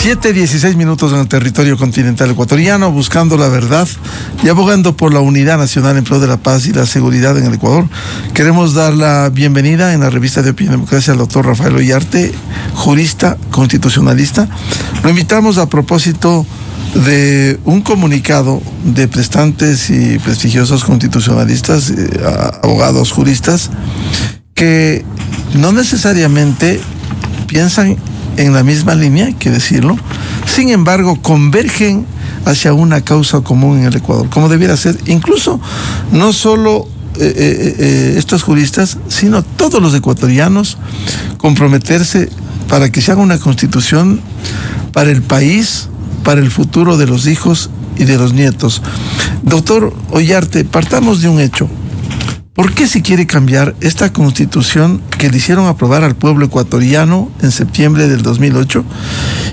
7:16 en el territorio continental ecuatoriano, buscando la verdad y abogando por la unidad nacional en pro de la paz y la seguridad en el Ecuador. Queremos dar la bienvenida en la revista de Opinión y Democracia al doctor Rafael Ollarte, jurista constitucionalista. Lo invitamos a propósito de un comunicado de prestantes y prestigiosos constitucionalistas, abogados, juristas, que no necesariamente piensan en la misma línea, hay que decirlo, sin embargo convergen hacia una causa común en el Ecuador, como debiera ser, incluso no solo estos juristas, sino todos los ecuatorianos, comprometerse para que se haga una constitución para el país, para el futuro de los hijos y de los nietos. Doctor Ollarte, partamos de un hecho. ¿Por qué se quiere cambiar esta constitución que le hicieron aprobar al pueblo ecuatoriano en septiembre del 2008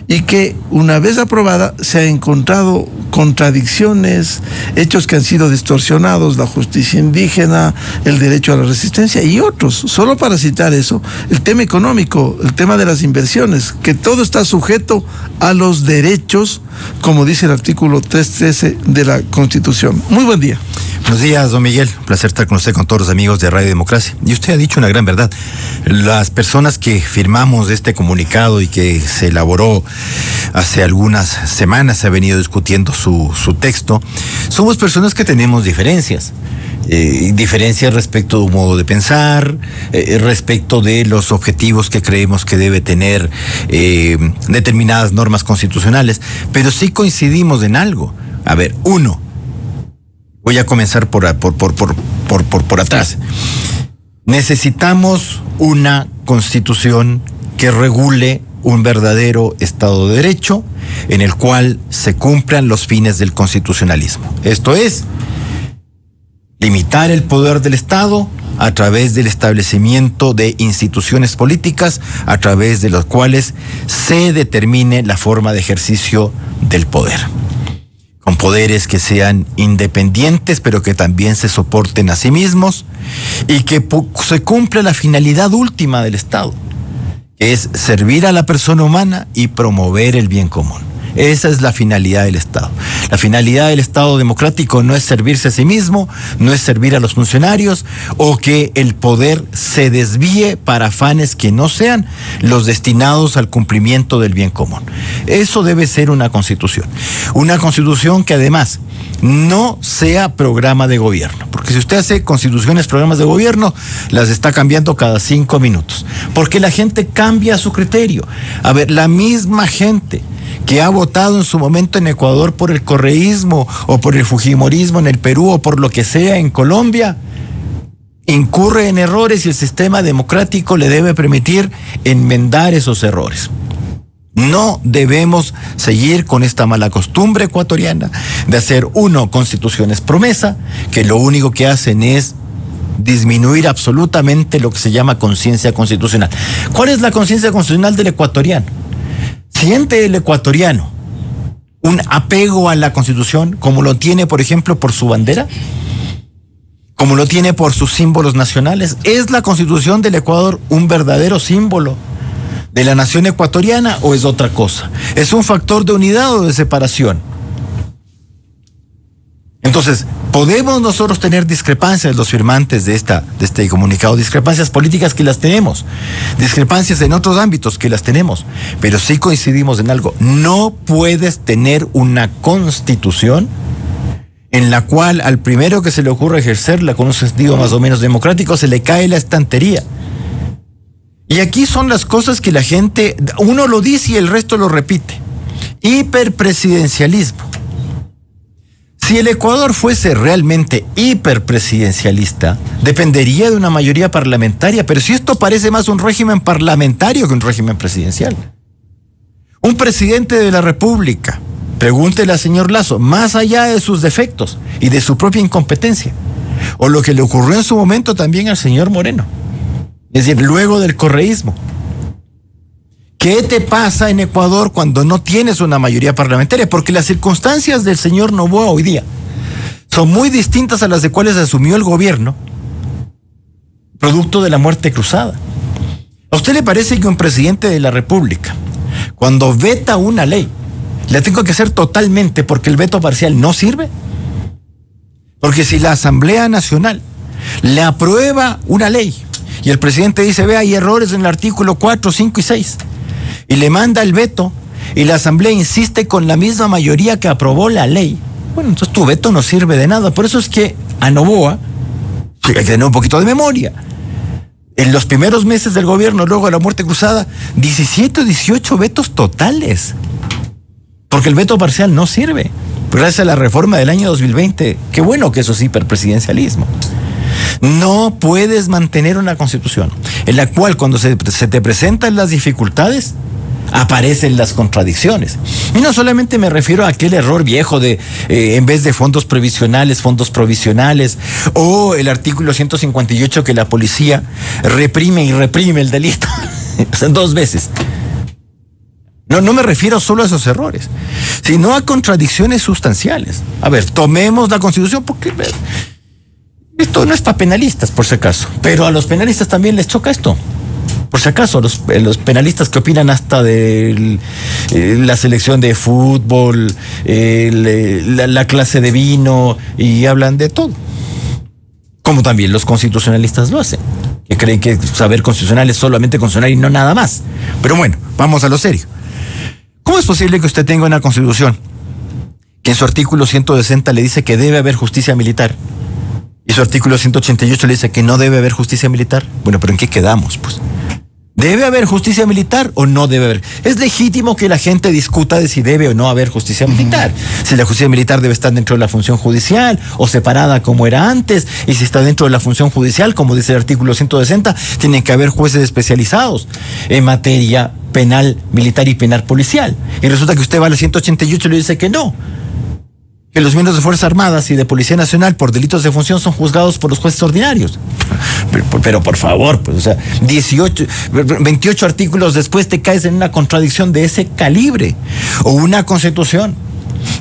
y que una vez aprobada se ha encontrado contradicciones, hechos que han sido distorsionados, la justicia indígena, el derecho a la resistencia y otros? Solo para citar eso, el tema económico, el tema de las inversiones, que todo está sujeto a los derechos, como dice el artículo 313 de la Constitución. Muy buen día. Buenos días, don Miguel. Un placer estar con usted, con todos los amigos de Radio Democracia. Y usted ha dicho una gran verdad. Las personas que firmamos este comunicado y que se elaboró hace algunas semanas, se ha venido discutiendo su texto, somos personas que tenemos diferencias. Diferencias respecto de un modo de pensar, respecto de los objetivos que creemos que debe tener determinadas normas constitucionales, pero sí coincidimos en algo. A ver, uno, voy a comenzar por atrás. Necesitamos una constitución que regule un verdadero Estado de Derecho en el cual se cumplan los fines del constitucionalismo. Esto es, limitar el poder del Estado a través del establecimiento de instituciones políticas a través de los cuales se determine la forma de ejercicio del poder, con poderes que sean independientes, pero que también se soporten a sí mismos y que se cumpla la finalidad última del Estado, que es servir a la persona humana y promover el bien común. Esa es la finalidad del Estado. La finalidad del Estado democrático no es servirse a sí mismo, no es servir a los funcionarios o que el poder se desvíe para afanes que no sean los destinados al cumplimiento del bien común. Eso debe ser una constitución. Una constitución que además no sea programa de gobierno, porque si usted hace constituciones, programas de gobierno, las está cambiando cada 5 minutos, porque la gente cambia su criterio. A ver, la misma gente que ha votado en su momento en Ecuador por el correísmo o por el fujimorismo en el Perú o por lo que sea en Colombia, incurre en errores y el sistema democrático le debe permitir enmendar esos errores. No debemos seguir con esta mala costumbre ecuatoriana de hacer, constituciones promesa, que lo único que hacen es disminuir absolutamente lo que se llama conciencia constitucional. ¿Cuál es la conciencia constitucional del ecuatoriano? ¿Siente el ecuatoriano un apego a la Constitución como lo tiene, por ejemplo, por su bandera? ¿Como lo tiene por sus símbolos nacionales? ¿Es la Constitución del Ecuador un verdadero símbolo de la nación ecuatoriana o es otra cosa? ¿Es un factor de unidad o de separación? Entonces, podemos nosotros tener discrepancias, los firmantes de este comunicado, discrepancias políticas que las tenemos, discrepancias en otros ámbitos que las tenemos, pero sí coincidimos en algo: no puedes tener una constitución en la cual al primero que se le ocurra ejercerla con un sentido más o menos democrático se le cae la estantería. Y aquí son las cosas que la gente, uno lo dice y el resto lo repite: hiperpresidencialismo. Si el Ecuador fuese realmente hiperpresidencialista, dependería de una mayoría parlamentaria, pero si esto parece más un régimen parlamentario que un régimen presidencial. Un presidente de la República, pregúntele al señor Lasso, más allá de sus defectos y de su propia incompetencia, o lo que le ocurrió en su momento también al señor Moreno, es decir, luego del correísmo. ¿Qué te pasa en Ecuador cuando no tienes una mayoría parlamentaria? Porque las circunstancias del señor Noboa hoy día son muy distintas a las de cuales asumió el gobierno, producto de la muerte cruzada. ¿A usted le parece que un presidente de la República, cuando veta una ley, la tengo que hacer totalmente porque el veto parcial no sirve. Porque si la Asamblea Nacional le aprueba una ley y el presidente dice, vea, hay errores en el artículo 4, 5 y 6, y le manda el veto, y la Asamblea insiste con la misma mayoría que aprobó la ley, bueno, entonces tu veto no sirve de nada. Por eso es que a Noboa hay que tener un poquito de memoria. En los primeros meses del gobierno, luego de la muerte cruzada, 17 o 18 vetos totales. Porque el veto parcial no sirve. Gracias a la reforma del año 2020, qué bueno que eso es hiperpresidencialismo. No puedes mantener una constitución en la cual cuando se te presentan las dificultades, aparecen las contradicciones. Y no solamente me refiero a aquel error viejo de en vez de fondos previsionales, fondos provisionales, o el artículo 158 que la policía reprime y reprime el delito. Dos veces. No me refiero solo a esos errores, sino a contradicciones sustanciales. A ver, tomemos la Constitución porque esto no es para penalistas, por si acaso, pero a los penalistas también les choca esto. Por si acaso, los penalistas que opinan hasta de la selección de fútbol, la clase de vino, y hablan de todo. Como también los constitucionalistas lo hacen, que creen que saber constitucional es solamente constitucional y no nada más. Pero bueno, vamos a lo serio. ¿Cómo es posible que usted tenga una constitución que en su artículo 160 le dice que debe haber justicia militar y su artículo 188 le dice que no debe haber justicia militar? Bueno, pero ¿en qué quedamos, pues? ¿Debe haber justicia militar o no debe haber? Es legítimo que la gente discuta de si debe o no haber justicia militar. Si la justicia militar debe estar dentro de la función judicial o separada como era antes, y si está dentro de la función judicial, como dice el artículo 160, tienen que haber jueces especializados en materia penal, militar y penal policial. Y resulta que usted va al 188 y le dice que no, que los miembros de Fuerzas Armadas y de Policía Nacional por delitos de función son juzgados por los jueces ordinarios. Pero por favor, pues, o sea, 28 artículos después te caes en una contradicción de ese calibre. O una Constitución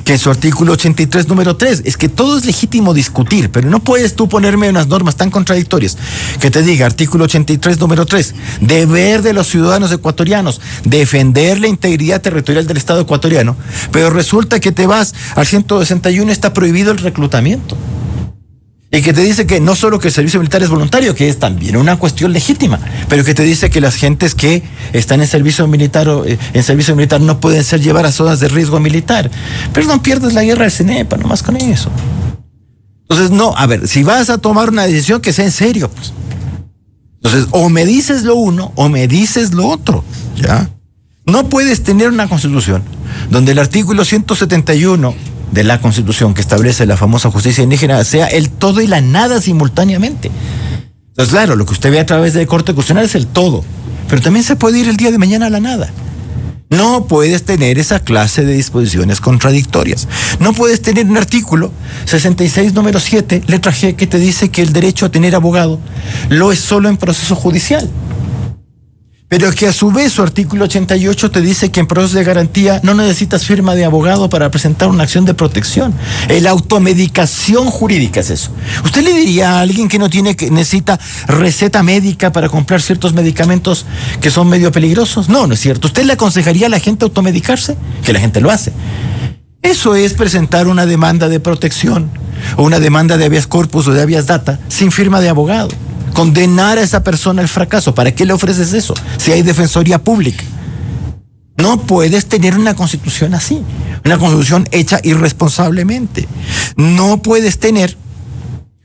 que en su artículo 83, número 3, es que todo es legítimo discutir, pero no puedes tú ponerme unas normas tan contradictorias que te diga, artículo 83, número 3, deber de los ciudadanos ecuatorianos defender la integridad territorial del Estado ecuatoriano, pero resulta que te vas al 161, está prohibido el reclutamiento. Y que te dice que no solo que el servicio militar es voluntario, que es también una cuestión legítima, pero que te dice que las gentes que están en servicio militar no pueden ser llevadas a zonas de riesgo militar. Pero no pierdes la guerra del CENEPA, nomás con eso. Entonces, no, a ver, si vas a tomar una decisión que sea en serio, pues. Entonces, o me dices lo uno o me dices lo otro, ¿ya? No puedes tener una constitución donde el artículo 171 de la Constitución que establece la famosa justicia indígena sea el todo y la nada simultáneamente. Entonces, claro, lo que usted ve a través de Corte Constitucional es el todo, pero también se puede ir el día de mañana a la nada. No puedes tener esa clase de disposiciones contradictorias. No puedes tener un artículo 66, número 7, letra G, que te dice que el derecho a tener abogado lo es solo en proceso judicial. Pero que a su vez su artículo 88 te dice que en proceso de garantía no necesitas firma de abogado para presentar una acción de protección. La automedicación jurídica es eso. ¿Usted le diría a alguien que necesita receta médica para comprar ciertos medicamentos que son medio peligrosos? No, no es cierto. ¿Usted le aconsejaría a la gente automedicarse? Que la gente lo hace. Eso es presentar una demanda de protección o una demanda de habeas corpus o de habeas data sin firma de abogado. Condenar a esa persona al fracaso. ¿Para qué le ofreces eso? Si hay defensoría pública. No puedes tener una constitución así. Una constitución hecha irresponsablemente. No puedes tener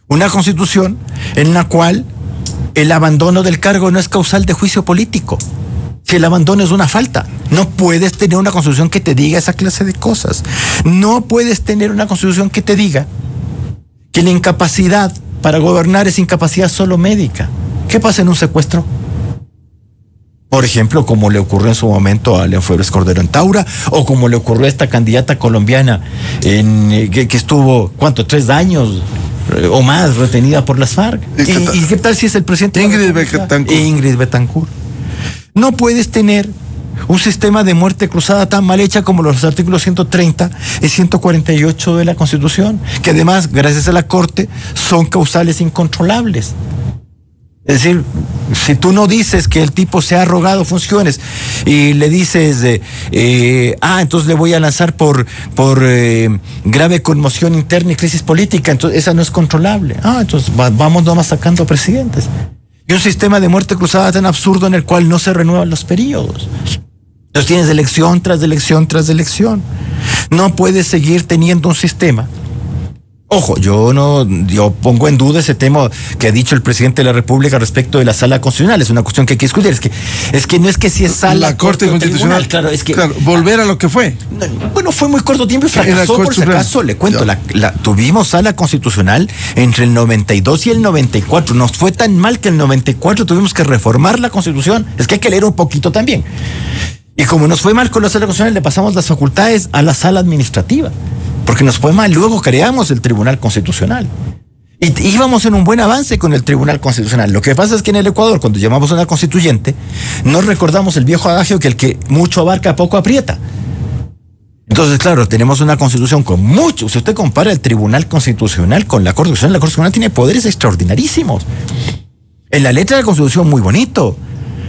una constitución en la cual el abandono del cargo no es causal de juicio político. Si el abandono es una falta. No puedes tener una constitución que te diga esa clase de cosas. No puedes tener una constitución que te diga que la incapacidad para gobernar es incapacidad solo médica. ¿Qué pasa en un secuestro? Por ejemplo, como le ocurrió en su momento a León Febres Cordero en Taura, o como le ocurrió a esta candidata colombiana que estuvo, ¿cuánto? 3 años o más retenida por las FARC. ¿Y qué tal si es el presidente? Ingrid Betancourt. No puedes tener un sistema de muerte cruzada tan mal hecha como los artículos 130 y 148 de la Constitución, que además, gracias a la Corte, son causales incontrolables. Es decir, si tú no dices que el tipo se ha arrogado funciones y le dices, entonces le voy a lanzar por grave conmoción interna y crisis política, entonces esa no es controlable. Entonces vamos nomás sacando presidentes. Y un sistema de muerte cruzada tan absurdo en el cual no se renuevan los periodos. Entonces tienes elección tras elección tras elección. No puedes seguir teniendo un sistema. Ojo, yo pongo en duda ese tema que ha dicho el presidente de la República respecto de la sala constitucional. Es una cuestión que hay que discutir. Es que no es que si es sala, la Corte Constitucional, claro, es que volver a lo que fue. Bueno, fue muy corto tiempo y fracasó por si acaso. Le cuento, tuvimos sala constitucional entre el 92 y el 94. Nos fue tan mal que en el 94 tuvimos que reformar la Constitución. Es que hay que leer un poquito también. Y como nos fue mal con la sala constitucional, le pasamos las facultades a la sala administrativa. Porque nos fue mal, luego creamos el Tribunal Constitucional. Y íbamos en un buen avance con el Tribunal Constitucional. Lo que pasa es que en el Ecuador, cuando llamamos a una constituyente, no recordamos el viejo adagio que el que mucho abarca, poco aprieta. Entonces, claro, tenemos una constitución con mucho. Si usted compara el Tribunal Constitucional con la Corte Constitucional, la Corte Constitucional tiene poderes extraordinarísimos. En la letra de la Constitución, muy bonito.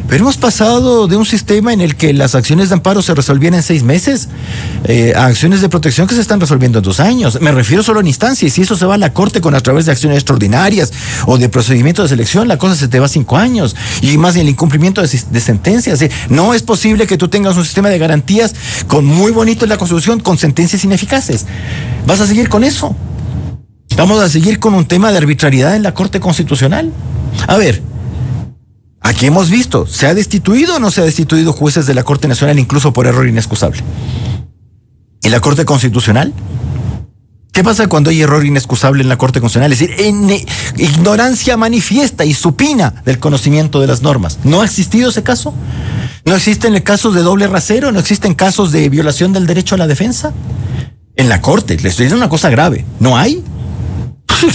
Pero hemos pasado de un sistema en el que las acciones de amparo se resolvían en 6 meses a acciones de protección que se están resolviendo en 2 años. Me refiero solo en instancias. Si eso se va a la Corte a través de acciones extraordinarias o de procedimientos de selección, la cosa se te va a 5 años. Y más en el incumplimiento de sentencias. No es posible que tú tengas un sistema de garantías con muy bonito en la Constitución, con sentencias ineficaces. ¿Vas a seguir con eso? ¿Vamos a seguir con un tema de arbitrariedad en la Corte Constitucional? A ver, aquí hemos visto, ¿se ha destituido o no se ha destituido jueces de la Corte Nacional incluso por error inexcusable? ¿Y la Corte Constitucional? ¿Qué pasa cuando hay error inexcusable en la Corte Constitucional? Es decir, en ignorancia manifiesta y supina del conocimiento de las normas. ¿No ha existido ese caso? ¿No existen casos de doble rasero? ¿No existen casos de violación del derecho a la defensa? En la Corte, les estoy diciendo una cosa grave. ¿No hay?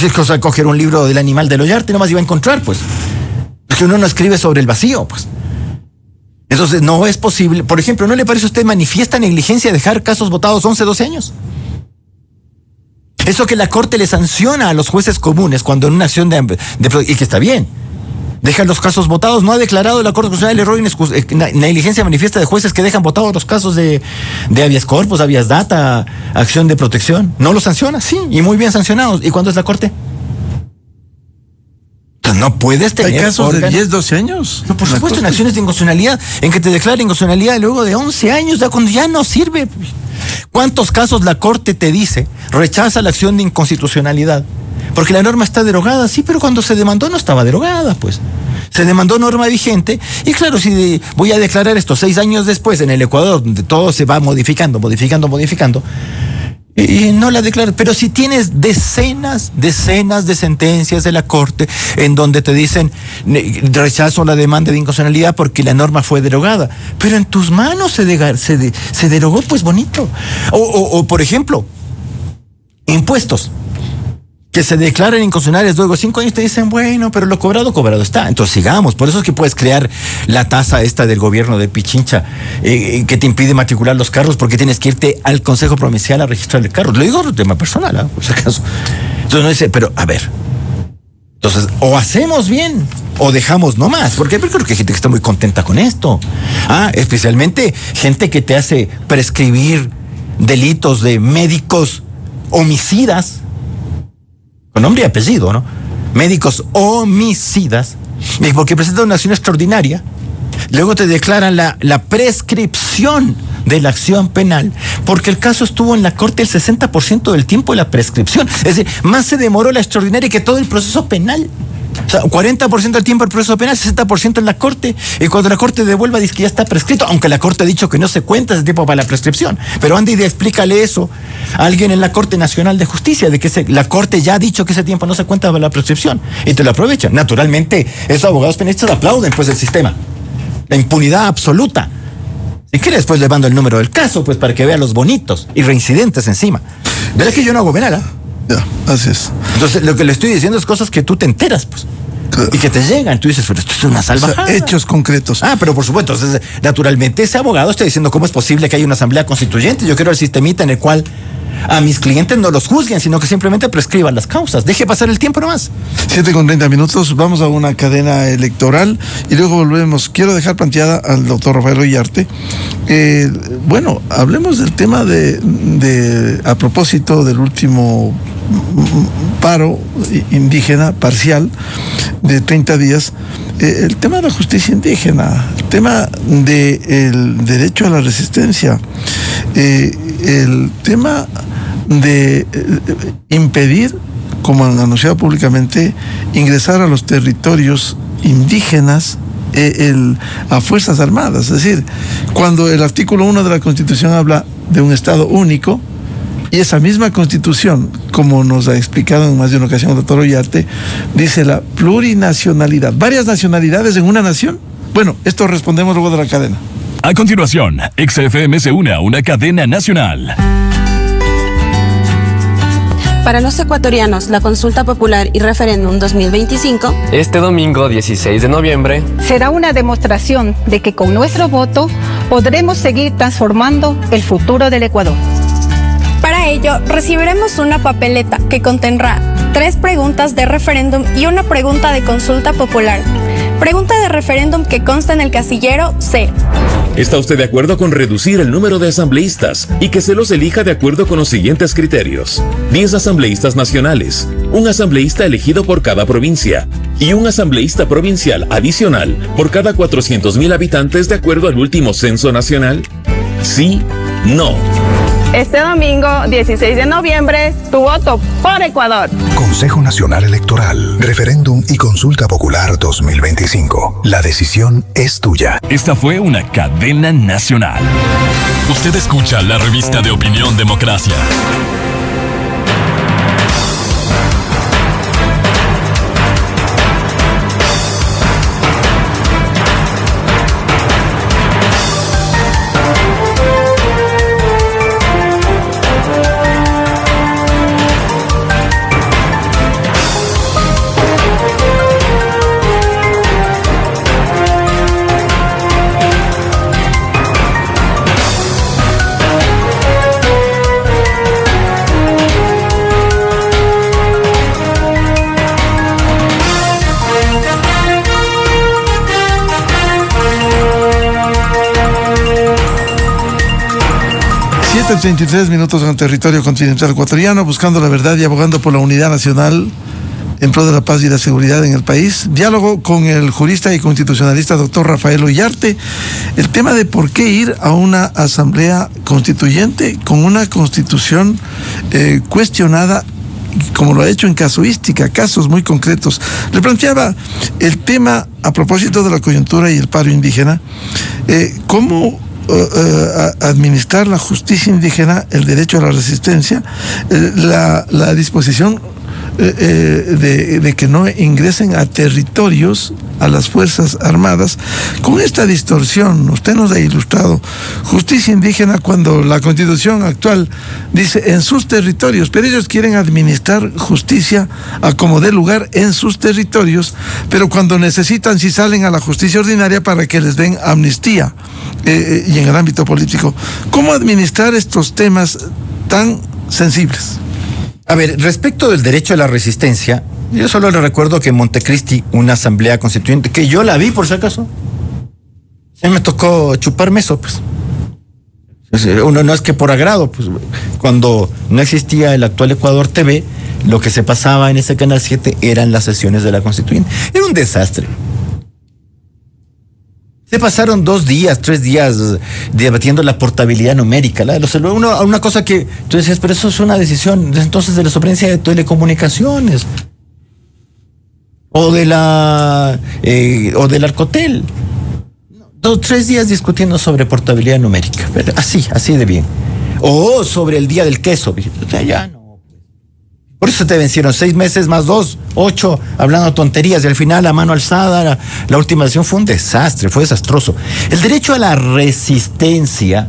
Es cosa de coger un libro del animal de Loyarte, nomás iba a encontrar, pues. Que uno no escribe sobre el vacío, pues. Entonces, no es posible. Por ejemplo, ¿no le parece a usted manifiesta negligencia dejar casos votados 11, 12 años? Eso que la Corte le sanciona a los jueces comunes cuando en una acción y que está bien, dejan los casos votados. ¿No ha declarado la Corte Constitucional el error negligencia manifiesta de jueces que dejan votados los casos de habeas corpus, habeas data, acción de protección? ¿No lo sanciona? Sí, y muy bien sancionados. ¿Y cuándo es la Corte? No puedes tener. ¿Hay casos de 10, 12 años? No, por supuesto, en acciones de inconstitucionalidad, en que te declaren inconstitucionalidad luego de 11 años, ya cuando ya no sirve. ¿Cuántos casos la Corte te dice rechaza la acción de inconstitucionalidad? Porque la norma está derogada, sí, pero cuando se demandó no estaba derogada, pues. Se demandó norma vigente, y claro, si voy a declarar esto 6 años después en el Ecuador, donde todo se va modificando, y no la declaras. Pero si tienes decenas de sentencias de la Corte en donde te dicen rechazo la demanda de inconstitucionalidad porque la norma fue derogada, pero en tus manos se derogó, pues bonito. O por ejemplo, impuestos que se declaran inconstitucionales luego 5 años, te dicen, bueno, pero lo cobrado está. Entonces sigamos. Por eso es que puedes crear la tasa esta del gobierno de Pichincha, que te impide matricular los carros porque tienes que irte al Consejo Provincial a registrar el carro. Lo digo de tema personal, por si acaso. Entonces no dice, pero a ver, entonces o hacemos bien o dejamos nomás, porque creo que hay gente que está muy contenta con esto. Especialmente gente que te hace prescribir delitos de médicos homicidas, con nombre y apellido, ¿no? Médicos homicidas, y porque presentan una acción extraordinaria, luego te declaran la prescripción de la acción penal, porque el caso estuvo en la Corte el 60% del tiempo de la prescripción. Es decir, más se demoró la extraordinaria que todo el proceso penal. O sea, 40% del tiempo el proceso penal, 60% en la Corte, y cuando la Corte devuelva dice que ya está prescrito, aunque la Corte ha dicho que no se cuenta ese tiempo para la prescripción. Pero anda y explícale eso a alguien en la Corte Nacional de Justicia, de que la Corte ya ha dicho que ese tiempo no se cuenta para la prescripción, y te lo aprovechan. Naturalmente, esos abogados penalistas aplauden pues el sistema, la impunidad absoluta. Si quiere después le mando el número del caso, pues para que vea los bonitos y reincidentes encima. ¿Verdad que yo no hago penal? Ya, así es. Entonces, lo que le estoy diciendo es cosas que tú te enteras, pues. Claro. Y que te llegan. Tú dices, pero esto es una salvajada. O sea, hechos concretos. Pero por supuesto. Entonces, naturalmente, ese abogado está diciendo cómo es posible que haya una asamblea constituyente. Yo quiero el sistemita en el cual a mis clientes no los juzguen, sino que simplemente prescriban las causas. Deje pasar el tiempo nomás. 7:30, vamos a una cadena electoral y luego volvemos. Quiero dejar planteada al doctor Rafael Ollarte. Bueno, hablemos del tema a propósito del último paro indígena parcial de 30 días, el tema de la justicia indígena, el tema del derecho a la resistencia, el tema de impedir, como han anunciado públicamente, ingresar a los territorios indígenas a Fuerzas Armadas. Es decir, cuando el artículo 1 de la Constitución habla de un Estado único, y esa misma Constitución, como nos ha explicado en más de una ocasión el doctor Ollarte, dice la plurinacionalidad, varias nacionalidades en una nación. Bueno, esto respondemos luego de la cadena. A continuación, XFM se une a una cadena nacional. Para los ecuatorianos, la consulta popular y referéndum 2025, este domingo 16 de noviembre, será una demostración de que con nuestro voto podremos seguir transformando el futuro del Ecuador. Para ello, recibiremos una papeleta que contendrá 3 preguntas de referéndum y una pregunta de consulta popular. Pregunta de referéndum que consta en el casillero C. ¿Está usted de acuerdo con reducir el número de asambleístas y que se los elija de acuerdo con los siguientes criterios? 10 asambleístas nacionales, un asambleísta elegido por cada provincia y un asambleísta provincial adicional por cada 400,000 habitantes de acuerdo al último censo nacional. ¿Sí? No. Este domingo, 16 de noviembre, tu voto por Ecuador. Consejo Nacional Electoral, Referéndum y Consulta Popular 2025. La decisión es tuya. Esta fue una cadena nacional. Usted escucha la revista de opinión Democracia. Siete 33 minutos en el territorio continental ecuatoriano, buscando la verdad y abogando por la unidad nacional en pro de la paz y la seguridad en el país. Diálogo con el jurista y constitucionalista doctor Rafael Ollarte. El tema de por qué ir a una asamblea constituyente con una constitución cuestionada, como lo ha hecho en casuística, casos muy concretos. Le planteaba el tema a propósito de la coyuntura y el paro indígena, cómo administrar la justicia indígena, el derecho a la resistencia, la disposición de que no ingresen a territorios, a las Fuerzas Armadas, con esta distorsión. Usted nos ha ilustrado justicia indígena cuando la Constitución actual dice en sus territorios, pero ellos quieren administrar justicia a como dé lugar en sus territorios, pero cuando necesitan sí salen a la justicia ordinaria para que les den amnistía. Y en el ámbito político, ¿cómo administrar estos temas tan sensibles? A ver, respecto del derecho a la resistencia, yo solo le recuerdo que en Montecristi, una asamblea constituyente, que yo la vi por si acaso, se me tocó chuparme eso, pues. Uno no es que por agrado, pues, cuando no existía el actual Ecuador TV, lo que se pasaba en ese canal 7 eran las sesiones de la constituyente. Era un desastre. Se pasaron 2 días, 3 días debatiendo la portabilidad numérica, una cosa que tú decías, pero eso es una decisión entonces de la superintendencia de telecomunicaciones o del Arcotel. 3 días discutiendo sobre portabilidad numérica, así de bien. O sobre el día del queso. O sea, ya no. Por eso te vencieron 6 meses más 2, 8, hablando tonterías, y al final a mano alzada, la última sesión fue un desastre, fue desastroso. El derecho a la resistencia,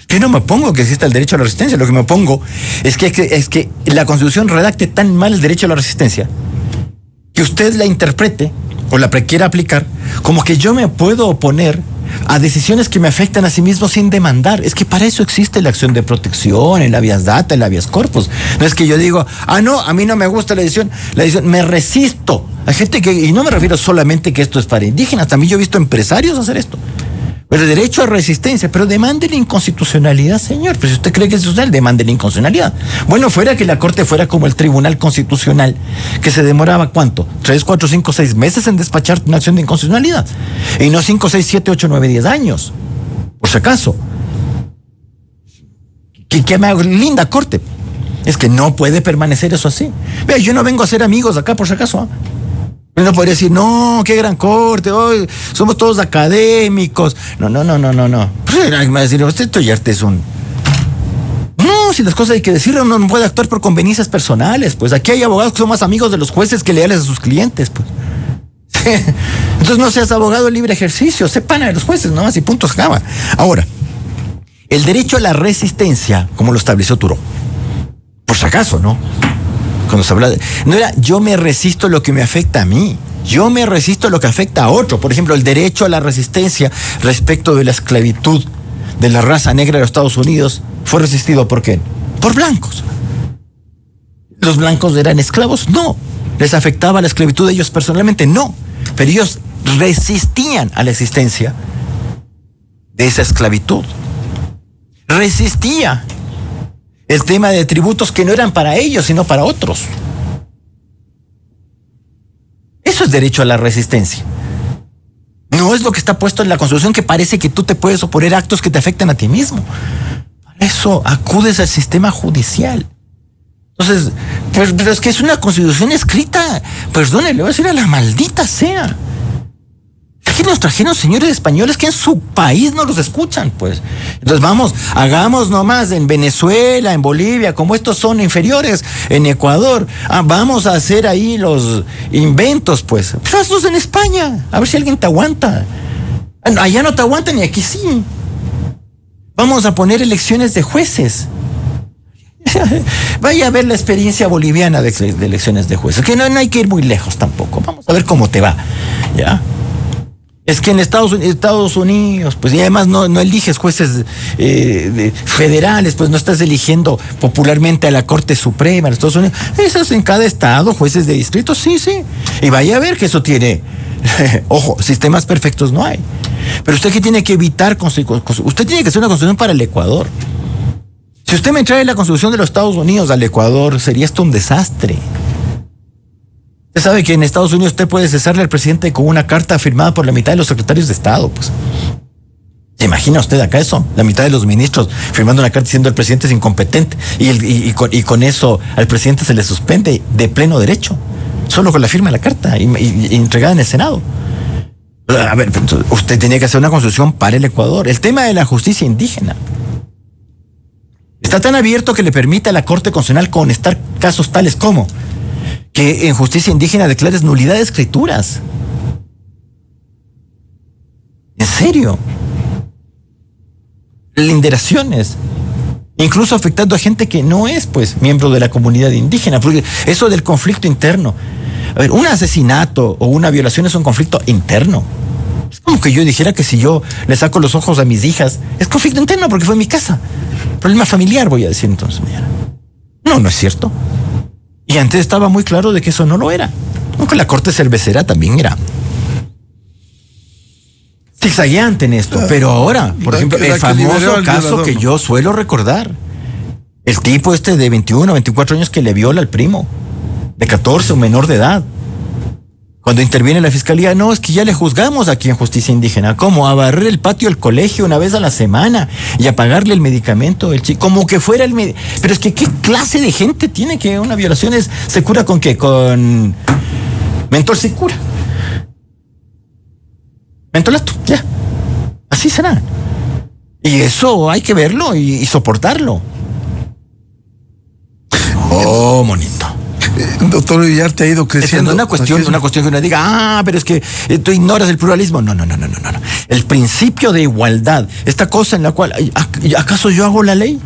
yo no me opongo que exista el derecho a la resistencia, lo que me opongo es que la Constitución redacte tan mal el derecho a la resistencia, que usted la interprete, o la quiera aplicar, como que yo me puedo oponer a decisiones que me afectan a sí mismo sin demandar. Es que para eso existe la acción de protección, el habeas data, el habeas corpus. No es que yo digo, no, a mí no me gusta la decisión, me resisto. Hay gente que, y no me refiero solamente que esto es para indígenas, también yo he visto empresarios hacer esto. Pero el derecho a resistencia, pero demande la inconstitucionalidad, señor. Pero si usted cree que es social, demande la inconstitucionalidad. Bueno, fuera que la Corte fuera como el Tribunal Constitucional, que se demoraba, ¿cuánto? 3, 4, 5, 6 meses en despachar una acción de inconstitucionalidad. Y no 5, 6, 7, 8, 9, 10 años. Por si acaso. ¿Qué linda Corte? Es que no puede permanecer eso así. Vea, yo no vengo a ser amigos acá, por si acaso, Uno podría decir, no, qué gran corte, hoy somos todos académicos. No. Pues me va a decir, usted Toyarte es un... No, si las cosas hay que decirle, uno no puede actuar por conveniencias personales, pues. Aquí hay abogados que son más amigos de los jueces que leales a sus clientes, pues. Entonces no seas abogado de libre ejercicio, sé pana de los jueces, nomás, y punto, se acaba. Ahora, el derecho a la resistencia, como lo estableció Turó, por si acaso, ¿no? Cuando se habla no era yo me resisto a lo que me afecta a mí, yo me resisto a lo que afecta a otro. Por ejemplo, el derecho a la resistencia respecto de la esclavitud de la raza negra de los Estados Unidos fue resistido ¿por qué? Por blancos. ¿Los blancos eran esclavos? No. ¿Les afectaba la esclavitud de ellos personalmente? No. Pero ellos resistían a la existencia de esa esclavitud. Resistía el tema de tributos que no eran para ellos, sino para otros. Eso es derecho a la resistencia. No es lo que está puesto en la Constitución, que parece que tú te puedes oponer a actos que te afectan a ti mismo. Para eso acudes al sistema judicial. Entonces, pero es que es una Constitución escrita, perdone, le voy a decir a la maldita sea. Que nos trajeron señores españoles que en su país no los escuchan, pues. Entonces vamos, hagamos nomás en Venezuela, en Bolivia, como estos son inferiores, en Ecuador, vamos a hacer ahí los inventos, pues. Pero hazlos en España, a ver si alguien te aguanta. Allá no te aguantan y aquí sí. Vamos a poner elecciones de jueces. Vaya a ver la experiencia boliviana de elecciones de jueces, que no hay que ir muy lejos tampoco. Vamos a ver cómo te va, ¿ya? Es que en Estados Unidos, pues, y además no eliges jueces federales, pues no estás eligiendo popularmente a la Corte Suprema de Estados Unidos. Eso es en cada estado, jueces de distrito, sí. Y vaya a ver que eso tiene, ojo, sistemas perfectos no hay. Pero usted que tiene que evitar, usted tiene que hacer una constitución para el Ecuador. Si usted me trae la constitución de los Estados Unidos al Ecuador, sería esto un desastre. Usted sabe que en Estados Unidos usted puede cesarle al presidente con una carta firmada por la mitad de los secretarios de Estado, pues. ¿Se imagina usted acá eso? La mitad de los ministros firmando una carta diciendo el presidente es incompetente y con eso al presidente se le suspende de pleno derecho, solo con la firma de la carta y entregada en el Senado. A ver, usted tenía que hacer una constitución para el Ecuador. El tema de la justicia indígena está tan abierto que le permite a la Corte Constitucional conectar casos tales como que en justicia indígena declares nulidad de escrituras. ¿En serio? Linderaciones. Incluso afectando a gente que no es, pues, miembro de la comunidad indígena. Porque eso del conflicto interno. A ver, un asesinato o una violación es un conflicto interno. Es como que yo dijera que si yo le saco los ojos a mis hijas, es conflicto interno porque fue en mi casa. Problema familiar, voy a decir entonces. No es cierto. Y antes estaba muy claro de que eso no lo era. Aunque la Corte Cervecera también era zigzagueante en esto. Pero ahora, por ejemplo, el famoso caso que yo suelo recordar. El tipo de 21, 24 años que le viola al primo. De 14, un menor de edad. Cuando interviene la fiscalía, no, es que ya le juzgamos aquí en justicia indígena. ¿Cómo? A barrer el patio del colegio una vez a la semana y a pagarle el medicamento del chico. Como que fuera el medicamento. Pero es que, ¿qué clase de gente tiene que una violación se cura con qué? Con mentol se cura. Mentolato, ya. Así será. Y eso hay que verlo y soportarlo. Oh, monito. Doctor Ullarte ha ido creciendo. Es una cuestión que uno diga, pero es que tú ignoras el pluralismo. No. El principio de igualdad, esta cosa en la cual, ¿acaso yo hago la ley?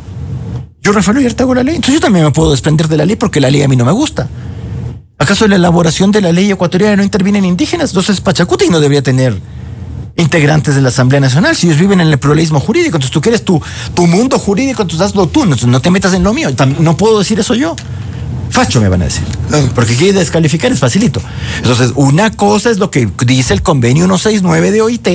Yo, Rafael Ullarte, hago la ley. Entonces yo también me puedo desprender de la ley porque la ley a mí no me gusta. ¿Acaso la elaboración de la ley ecuatoriana no interviene en indígenas? Entonces Pachacuti no debería tener integrantes de la Asamblea Nacional, si ellos viven en el pluralismo jurídico, entonces tú quieres tu mundo jurídico, entonces hazlo tú, no te metas en lo mío. No puedo decir eso yo. Facho me van a decir, porque aquí descalificar es facilito. Entonces, una cosa es lo que dice el convenio 169 de OIT,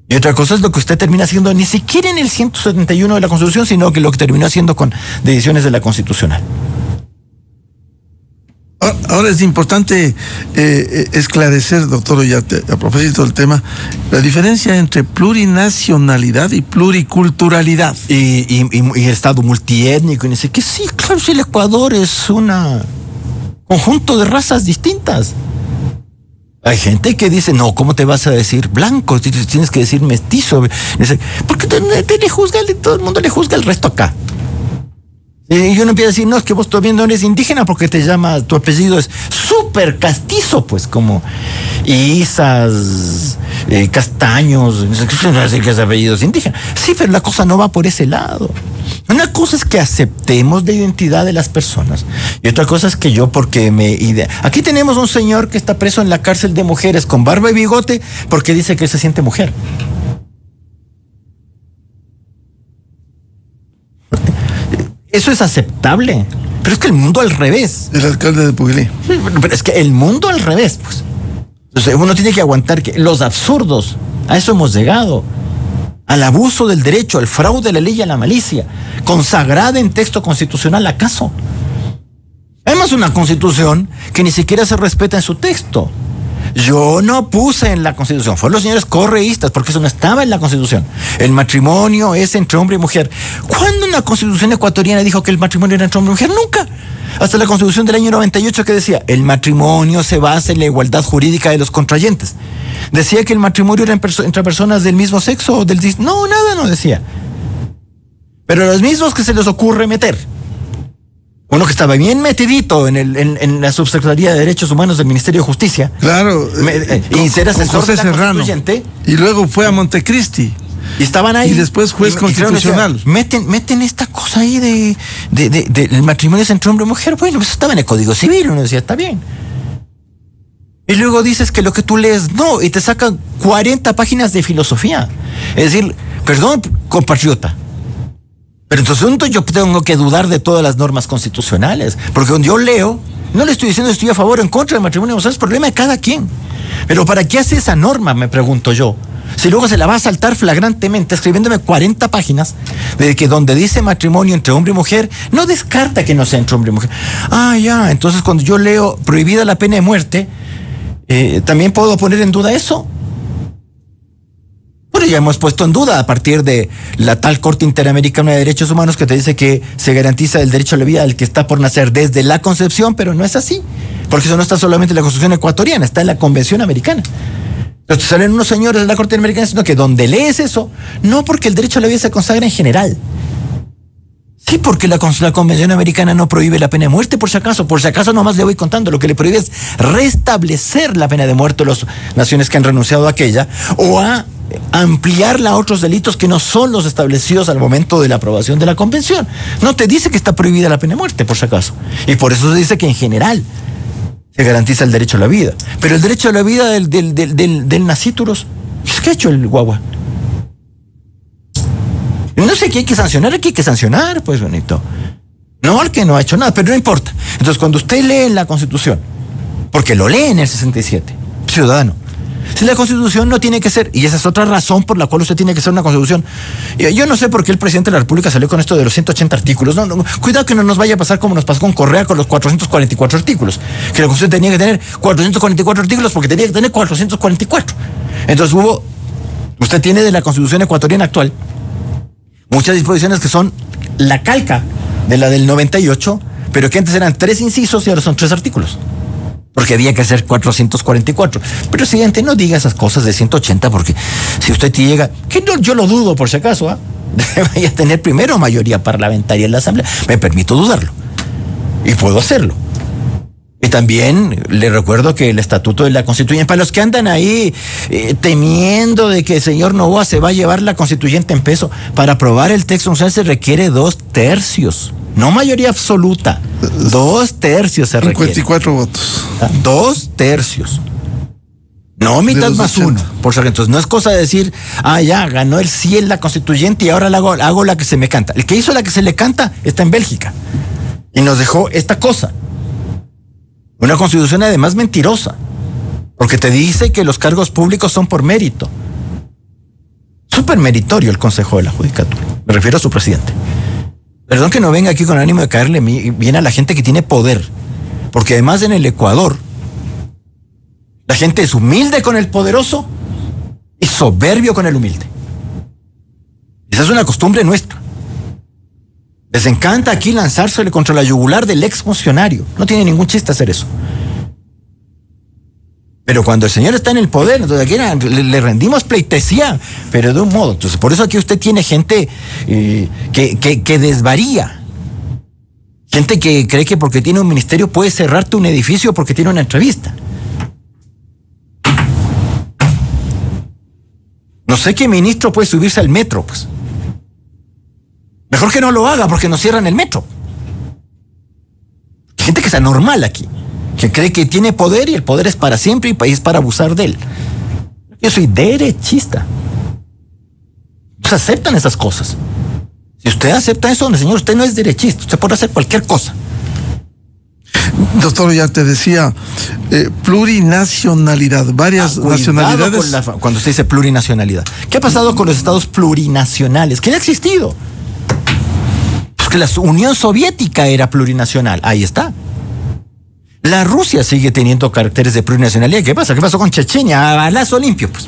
y otra cosa es lo que usted termina haciendo ni siquiera en el 171 de la Constitución, sino que lo que terminó haciendo con decisiones de la Constitucional. Ahora es importante esclarecer, doctor Ollate, a propósito del tema, la diferencia entre plurinacionalidad y pluriculturalidad. Y Estado multiétnico, y dice que sí, claro, si el Ecuador es un conjunto de razas distintas. Hay gente que dice, no, ¿cómo te vas a decir blanco? Tienes que decir mestizo. Dice, ¿por qué todo el mundo le juzga al resto acá? Y uno empieza a decir, no, es que vos todavía no eres indígena porque tu apellido es súper castizo, pues, como Isas, Castaños, no sé qué es apellidos indígenas. Sí, pero la cosa no va por ese lado. Una cosa es que aceptemos la identidad de las personas y otra cosa es que yo, aquí tenemos un señor que está preso en la cárcel de mujeres con barba y bigote porque dice que se siente mujer. Eso es aceptable, pero es que el mundo al revés. El alcalde de Puguilí. Pero es que el mundo al revés, pues. Entonces uno tiene que aguantar que los absurdos, a eso hemos llegado, al abuso del derecho, al fraude a la ley y a la malicia, consagrada en texto constitucional, ¿acaso? Además, una constitución que ni siquiera se respeta en su texto. Yo no puse en la Constitución, fueron los señores correístas, porque eso no estaba en la Constitución. El matrimonio es entre hombre y mujer. ¿Cuándo una Constitución ecuatoriana dijo que el matrimonio era entre hombre y mujer? Nunca. Hasta la Constitución del año 98 que decía, el matrimonio se basa en la igualdad jurídica de los contrayentes. ¿Decía que el matrimonio era entre personas del mismo sexo o del... No, nada no decía. Pero los mismos que se les ocurre meter. Uno que estaba bien metidito en la Subsecretaría de Derechos Humanos del Ministerio de Justicia. Claro. Y ser asesor José de la Serrano. Constituyente. Y luego fue a Montecristi. Y estaban ahí. Y después juez constitucional. Decía, meten esta cosa ahí del matrimonio entre hombre y mujer. Bueno, eso estaba en el Código Civil. Uno decía, está bien. Y luego dices que lo que tú lees, no. Y te sacan 40 páginas de filosofía. Es decir, perdón, compatriota. Pero entonces yo tengo que dudar de todas las normas constitucionales, porque cuando yo leo, no le estoy diciendo si estoy a favor o en contra del matrimonio, o sea, es problema de cada quien. Pero ¿para qué hace esa norma, me pregunto yo? Si luego se la va a saltar flagrantemente escribiéndome 40 páginas de que donde dice matrimonio entre hombre y mujer, no descarta que no sea entre hombre y mujer. Ya, entonces cuando yo leo prohibida la pena de muerte, ¿también puedo poner en duda eso? Bueno, ya hemos puesto en duda a partir de la tal Corte Interamericana de Derechos Humanos que te dice que se garantiza el derecho a la vida al que está por nacer desde la concepción, pero no es así, porque eso no está solamente en la Constitución ecuatoriana, está en la Convención Americana. Entonces salen unos señores de la Corte Interamericana diciendo que donde lees eso, no porque el derecho a la vida se consagra en general. Sí, porque la Convención Americana no prohíbe la pena de muerte, por si acaso nomás le voy contando, lo que le prohíbe es restablecer la pena de muerte a las naciones que han renunciado a aquella, o a ampliarla a otros delitos que no son los establecidos al momento de la aprobación de la convención. No te dice que está prohibida la pena de muerte, por si acaso. Y por eso se dice que en general se garantiza el derecho a la vida. Pero el derecho a la vida del nacíturos, ¿qué ha hecho el guagua? No sé qué hay que sancionar, aquí hay que sancionar, pues bonito. No, al que no ha hecho nada, pero no importa. Entonces, cuando usted lee la Constitución, porque lo lee en el 67, ciudadano, si la Constitución no tiene que ser, y esa es otra razón por la cual usted tiene que ser una Constitución. Yo no sé por qué el presidente de la República salió con esto de los 180 artículos. No, cuidado que no nos vaya a pasar como nos pasó con Correa con los 444 artículos. Que la Constitución tenía que tener 444 artículos porque tenía que tener 444. Entonces usted tiene de la Constitución ecuatoriana actual muchas disposiciones que son la calca de la del 98, pero que antes eran 3 incisos y ahora son 3 artículos. Porque había que hacer 444. Pero, presidente, no diga esas cosas de 180, porque si usted llega, que no, yo lo dudo por si acaso, vaya a tener primero mayoría parlamentaria en la Asamblea. Me permito dudarlo. Y puedo hacerlo. Y también le recuerdo que el Estatuto de la Constituyente, para los que andan ahí temiendo de que el señor Noboa se va a llevar la Constituyente en peso, para aprobar el texto se requiere 2/3. No mayoría absoluta. 2/3 se requiere. 54 votos. 2/3. No, mitad más uno. Por si entonces no es cosa de decir, ya, ganó el sí en la constituyente y ahora hago la que se me canta. El que hizo la que se le canta está en Bélgica. Y nos dejó esta cosa. Una constitución además mentirosa. Porque te dice que los cargos públicos son por mérito. Súper meritorio el Consejo de la Judicatura. Me refiero a su presidente. Perdón que no venga aquí con ánimo de caerle bien a la gente que tiene poder. Porque además en el Ecuador, la gente es humilde con el poderoso y soberbio con el humilde. Esa es una costumbre nuestra. Les encanta aquí lanzársele contra la yugular del ex funcionario. No tiene ningún chiste hacer eso. Pero cuando el señor está en el poder, entonces aquí le rendimos pleitesía, pero de un modo. Entonces, por eso aquí usted tiene gente que desvaría. Gente que cree que porque tiene un ministerio puede cerrarte un edificio porque tiene una entrevista. No sé qué ministro puede subirse al metro, pues. Mejor que no lo haga porque nos cierran el metro. Hay gente que es anormal aquí, que cree que tiene poder y el poder es para siempre y es para abusar de él. Yo soy derechista. Pues aceptan esas cosas. Si usted acepta eso, señor, usted no es derechista, usted puede hacer cualquier cosa. Doctor, ya te decía, plurinacionalidad, varias nacionalidades. Cuando usted dice plurinacionalidad. ¿Qué ha pasado con los estados plurinacionales? ¿Qué ha existido? Pues que la Unión Soviética era plurinacional. Ahí está. La Rusia sigue teniendo caracteres de plurinacionalidad. ¿Qué pasa? ¿Qué pasó con Chechenia? A balazo limpio, pues.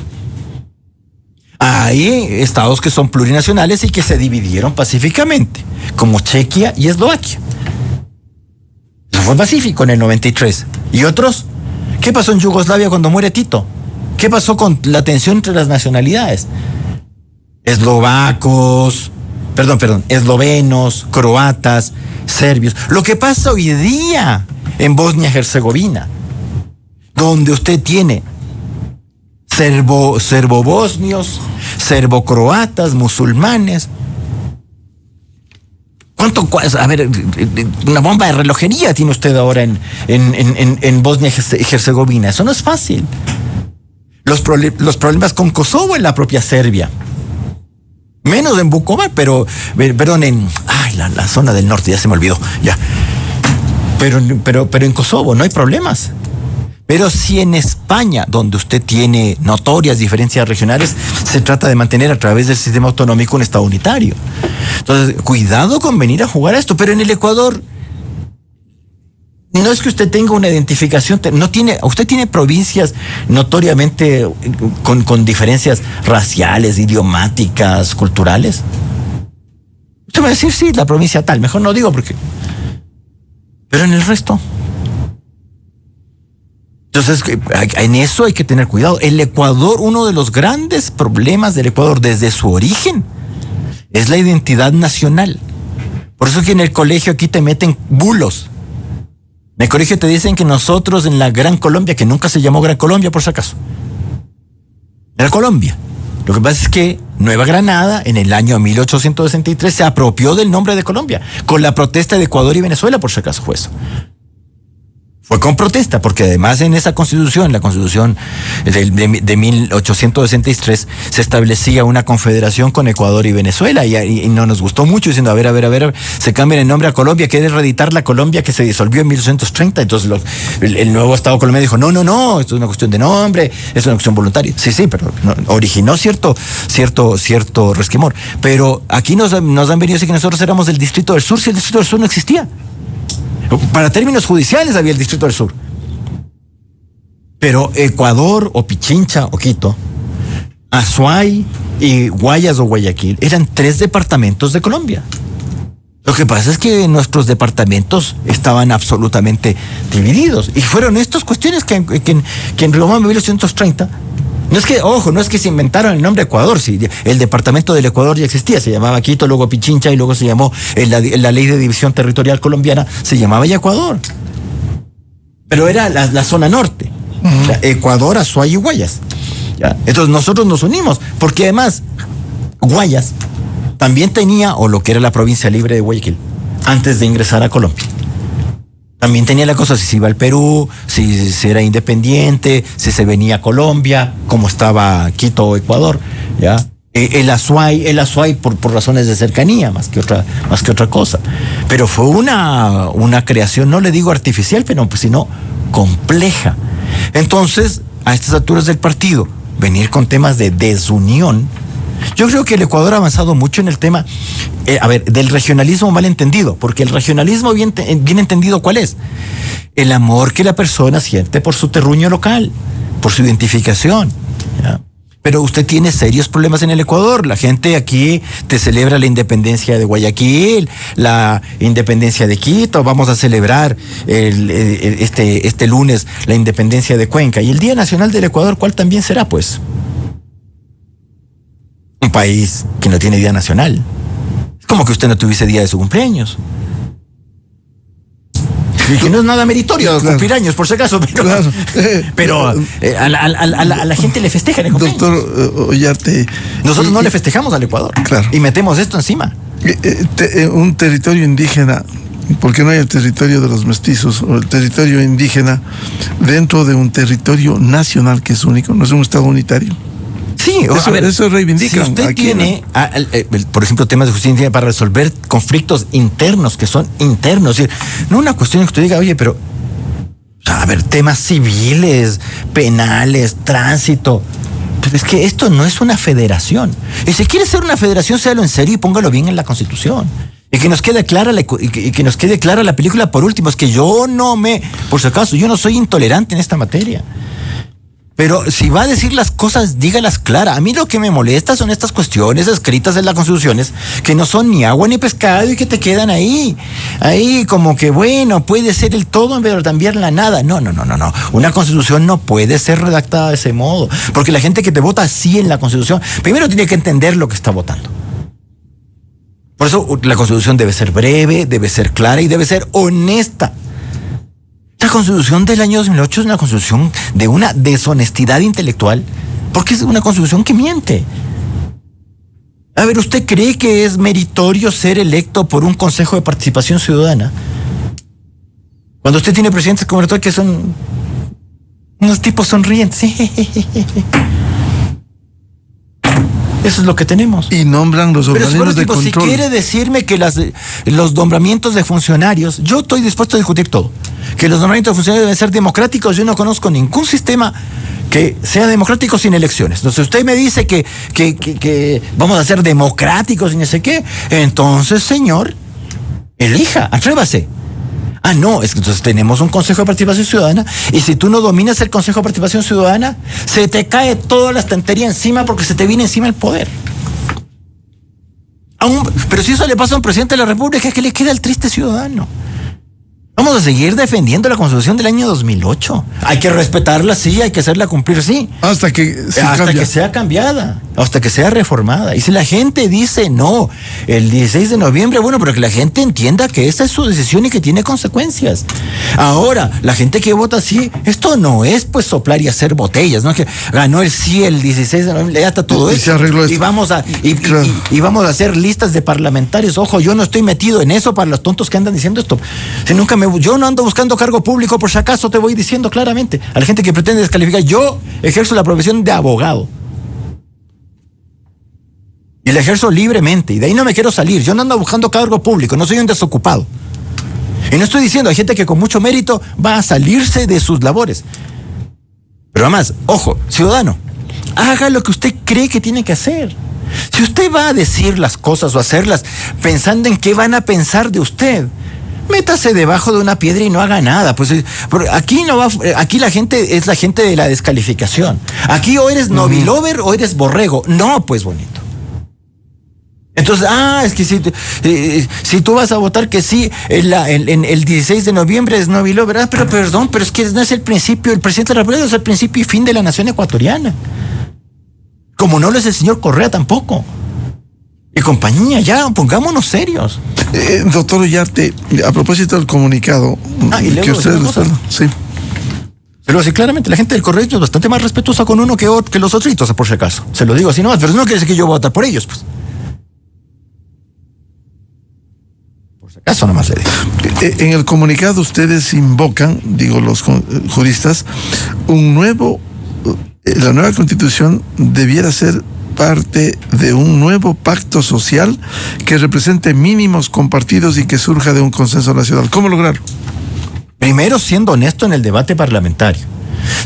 Hay estados que son plurinacionales y que se dividieron pacíficamente, como Chequia y Eslovaquia. Eso fue pacífico en el 93. ¿Y otros? ¿Qué pasó en Yugoslavia cuando muere Tito? ¿Qué pasó con la tensión entre las nacionalidades? Eslovenos, croatas, serbios. Lo que pasa hoy día en Bosnia-Herzegovina, donde usted tiene serbo-bosnios, serbo-croatas, musulmanes. A ver, una bomba de relojería tiene usted ahora en Bosnia-Herzegovina. Eso no es fácil. Los problemas con Kosovo en la propia Serbia. Menos en Vukovar, perdón, en la zona del norte, ya se me olvidó. Ya. Pero en Kosovo no hay problemas. Pero si en España, donde usted tiene notorias diferencias regionales, se trata de mantener a través del sistema autonómico un Estado unitario. Entonces, cuidado con venir a jugar a esto. Pero en el Ecuador, no es que usted tenga una identificación, usted tiene provincias notoriamente con diferencias raciales, idiomáticas, culturales. Usted va a decir, sí, la provincia tal, mejor no digo porque... Pero en el resto... Entonces, en eso hay que tener cuidado. El Ecuador, uno de los grandes problemas del Ecuador desde su origen, es la identidad nacional. Por eso que en el colegio aquí te meten bulos. En el colegio te dicen que nosotros en la Gran Colombia, que nunca se llamó Gran Colombia por si acaso, era Colombia. Lo que pasa es que Nueva Granada, en el año 1863, se apropió del nombre de Colombia, con la protesta de Ecuador y Venezuela, por si acaso fue eso. Fue con protesta, porque además en esa constitución, la constitución de 1863, se establecía una confederación con Ecuador y Venezuela, y no nos gustó mucho, diciendo, a ver, se cambia el nombre a Colombia, quiere reeditar la Colombia que se disolvió en 1830, entonces el nuevo Estado colombiano dijo, no, esto es una cuestión de nombre, es una cuestión voluntaria. Sí, pero originó cierto resquemor. Pero aquí nos han venido a decir que nosotros éramos del Distrito del Sur, si el Distrito del Sur no existía. Para términos judiciales había el Distrito del Sur. Pero Ecuador o Pichincha o Quito, Azuay y Guayas o Guayaquil eran 3 departamentos de Colombia. Lo que pasa es que nuestros departamentos estaban absolutamente divididos. Y fueron estas cuestiones que en Roma 1830... No es que se inventaron el nombre Ecuador, sí, el departamento del Ecuador ya existía, se llamaba Quito, luego Pichincha y luego se llamó, en la ley de división territorial colombiana, se llamaba ya Ecuador. Pero era la zona norte, o sea, Ecuador, Azuay y Guayas. ¿Ya? Entonces nosotros nos unimos, porque además Guayas también tenía, o lo que era la provincia libre de Guayaquil, antes de ingresar a Colombia. También tenía la cosa si se iba al Perú, si era independiente, si se venía a Colombia, como estaba Quito o Ecuador, ¿ya? El Azuay por razones de cercanía, más que otra cosa. Pero fue una creación, no le digo artificial, pero pues, sino compleja. Entonces, a estas alturas del partido, venir con temas de desunión. Yo creo que el Ecuador ha avanzado mucho en el tema, del regionalismo mal entendido, porque el regionalismo bien entendido, ¿cuál es? El amor que la persona siente por su terruño local, por su identificación, ¿ya? Pero usted tiene serios problemas en el Ecuador. La gente aquí te celebra la independencia de Guayaquil, la independencia de Quito. Vamos a celebrar este lunes la independencia de Cuenca. Y el Día Nacional del Ecuador, ¿cuál también será, pues? Un país que no tiene día nacional. Es como que usted no tuviese día de su cumpleaños. Y que no es nada meritorio cumplir años, por si acaso, pero a la gente le festejan el cumpleaños. Doctor Ollarte. Nosotros no le festejamos al Ecuador. Claro. Y metemos esto encima. Un territorio indígena, porque no hay el territorio de los mestizos, o el territorio indígena dentro de un territorio nacional que es único, no es un estado unitario. Sí, eso reivindican. Si usted aquí, tiene, por ejemplo, temas de justicia para resolver conflictos internos que son internos, es decir, no una cuestión que usted diga, oye, pero, temas civiles, penales, tránsito. Pero es que esto no es una federación. Y si quiere ser una federación, séalo en serio y póngalo bien en la Constitución. Y que nos quede clara la película. Por último, es que por si acaso, yo no soy intolerante en esta materia. Pero si va a decir las cosas, dígalas claras. A mí lo que me molesta son estas cuestiones escritas en las constituciones que no son ni agua ni pescado y que te quedan ahí como que bueno, puede ser el todo pero también la nada. No. Una constitución no puede ser redactada de ese modo, porque la gente que te vota así en la constitución, primero tiene que entender lo que está votando. Por eso la constitución debe ser breve, debe ser clara y debe ser honesta. La Constitución del año 2008 es una constitución de una deshonestidad intelectual, porque es una constitución que miente. A ver, ¿usted cree que es meritorio ser electo por un Consejo de Participación Ciudadana? Cuando usted tiene presidentes como el que son unos tipos sonrientes. Eso es lo que tenemos. Y nombran los organismos de control. Si quiere decirme que los nombramientos de funcionarios, yo estoy dispuesto a discutir todo. Que los nombramientos de funcionarios deben ser democráticos, yo no conozco ningún sistema que sea democrático sin elecciones. Entonces usted me dice que vamos a ser democráticos y no sé qué, entonces, señor, elija, atrévase. No, es que entonces tenemos un Consejo de Participación Ciudadana y si tú no dominas el Consejo de Participación Ciudadana, se te cae toda la estantería encima porque se te viene encima el poder. Pero si eso le pasa a un presidente de la República, es que le queda el triste ciudadano. Vamos a seguir defendiendo la Constitución del año 2008. Hay que respetarla, sí, hay que hacerla cumplir, sí. Hasta que sea cambiada, hasta que sea reformada. Y si la gente dice no, el 16 de noviembre, bueno, pero que la gente entienda que esa es su decisión y que tiene consecuencias. Ahora, la gente que vota sí, esto no es pues soplar y hacer botellas, ¿no? Que ganó el sí el 16 de noviembre, ya está todo eso. Se arregló esto. Y vamos a hacer listas de parlamentarios. Ojo, yo no estoy metido en eso para los tontos que andan diciendo esto. Yo no ando buscando cargo público, por si acaso te voy diciendo claramente a la gente que pretende descalificar. Yo ejerzo la profesión de abogado y la ejerzo libremente y de ahí no me quiero salir. Yo no ando buscando cargo público, no soy un desocupado. Y no estoy diciendo, hay gente que con mucho mérito va a salirse de sus labores. Pero además, ojo, ciudadano, haga lo que usted cree que tiene que hacer. Si usted va a decir las cosas o hacerlas pensando en qué van a pensar de usted, métase debajo de una piedra y no haga nada. Pues aquí la gente es la gente de la descalificación. Aquí o eres novilover o eres borrego. No, pues bonito. Entonces, es que si tú vas a votar que sí, el 16 de noviembre es novilover, pero perdón, pero es que no es el principio, el presidente de la República es el principio y fin de la nación ecuatoriana. Como no lo es el señor Correa tampoco. Y compañía, ya, pongámonos serios. Doctor Ollarte, a propósito del comunicado que ustedes sí. Pero sí, claramente, la gente del correísmo es bastante más respetuosa con uno que los otros, por si acaso. Se lo digo así nomás, pero no quiere decir que yo voy a votar por ellos, pues. Por si acaso nomás le digo. En el comunicado ustedes invocan, digo los juristas, la nueva constitución debiera ser parte de un nuevo pacto social que represente mínimos compartidos y que surja de un consenso nacional. ¿Cómo lograrlo? Primero, siendo honesto en el debate parlamentario.